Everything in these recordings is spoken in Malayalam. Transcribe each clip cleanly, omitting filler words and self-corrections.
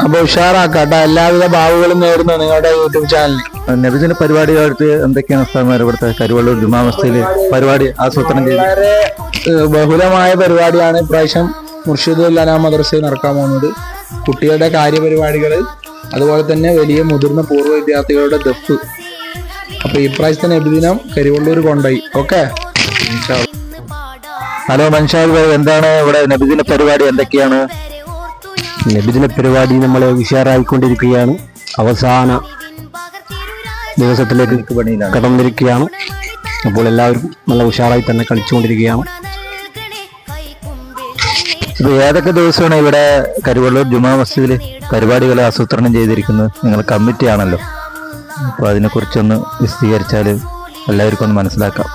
അപ്പൊ ഉഷാറാക്കാട്ടോ. എല്ലാവിധ ഭാവുകളും നേരുന്നു നിങ്ങളുടെ യൂട്യൂബ് ചാനലിൽ. നബിദിന പരിപാടികളായിട്ട് എന്തൊക്കെയാണ് ഉസ്താദ്മാർ ഇവിടുത്തെ കരുവള്ളൂർ ജുമാ മസ്ജിദിൽ പരിപാടി ആസൂത്രണം ചെയ്ത്? വളരെ ബഹുലമായ പരിപാടിയാണ് ഇപ്രാവശ്യം മുർഷിദുൽ അനാം മദ്രസയിൽ നടക്കാൻ പോകുന്നത്. കുട്ടികളുടെ കാര്യപരിപാടികൾ, അതുപോലെ തന്നെ വലിയ മുതിർന്ന പൂർവ്വ വിദ്യാർത്ഥികളുടെ ദഫ്. അപ്പൊ ഇപ്രാവശ്യത്തെ നബിദിനം കരിവള്ളൂർ കൊണ്ടുപോയി. ഓക്കെ, ഹലോ മൻഷാദ് ഭായ്, എന്താണ് ഇവിടെ നബിദിന പരിപാടി എന്തൊക്കെയാണ്? നബിദിന പരിപാടി നമ്മൾ ഉഷാറായിക്കൊണ്ടിരിക്കുകയാണ്. അവസാന ദിവസത്തിലേക്ക് കടന്നിരിക്കുകയാണ്. അപ്പോൾ എല്ലാവരും നല്ല ഉഷാറായി തന്നെ കളിച്ചുകൊണ്ടിരിക്കുകയാണ്. ഇപ്പൊ ഏതൊക്കെ ദിവസമാണ് ഇവിടെ കരുവള്ളൂർ ജുമാ മസ്ജിദിൽ പരിപാടികൾ ആസൂത്രണം ചെയ്തിരിക്കുന്നത്? നിങ്ങൾ കമ്മിറ്റി ആണല്ലോ, അപ്പൊ അതിനെക്കുറിച്ചൊന്ന് വിശദീകരിച്ചാൽ എല്ലാവർക്കും ഒന്ന് മനസ്സിലാക്കാം.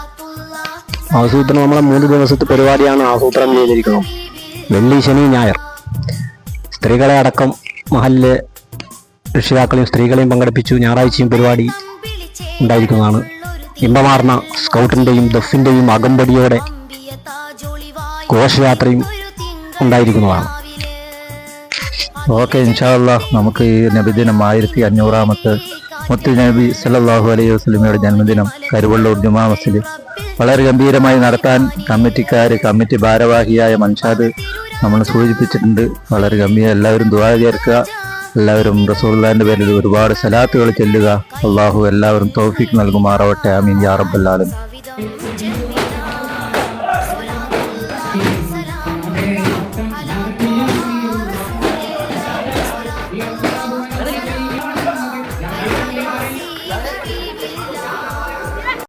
ആസൂത്രണം നമ്മളെ 3 ദിവസത്തെ പരിപാടിയാണ് ആസൂത്രണം ചെയ്തിരിക്കുന്നത്. വെള്ളി, ശനി, ഞായർ. സ്ത്രീകളെ അടക്കം മഹല്ലെ രക്ഷിതാക്കളെയും സ്ത്രീകളെയും പങ്കെടുപ്പിച്ചു ഞായറാഴ്ചയും പരിപാടി ഉണ്ടായിരിക്കുന്നതാണ്. ഇമ്പമാർന്ന സ്കൗട്ടിന്റെയും ദഫിന്റെയും അകമ്പടിയോടെ ഘോഷയാത്രയും ഉണ്ടായിരിക്കുന്നതാണ്. ഓക്കെ, ഇൻഷാ അല്ലാഹ് നമുക്ക് ഈ നബിദിനം 1500-ാമത്തെ മുത്ത് നബി സല്ലല്ലാഹു അലൈഹി വസല്ലമയുടെ ജന്മദിനം കരുവള്ളൂർ ജുമാ മസ്ജിദ് വളരെ ഗംഭീരമായി നടത്താൻ കമ്മിറ്റി ഭാരവാഹിയായ മൻഷാദ് നമ്മൾ സൂചിപ്പിച്ചിട്ടുണ്ട്. വളരെ ഗംഭീരം. എല്ലാവരും ദുആ ചേർക്കുക. എല്ലാവരും റസൂലുള്ളാഹിന്റെ പേരിൽ ഒരുപാട് സലാത്തുകൾ ചൊല്ലുക. അള്ളാഹു എല്ലാവരും തൗഫീഖ് നൽകുമാറാവട്ടെ. ആമീൻ യാ റബ്ബൽ ആലമീൻ.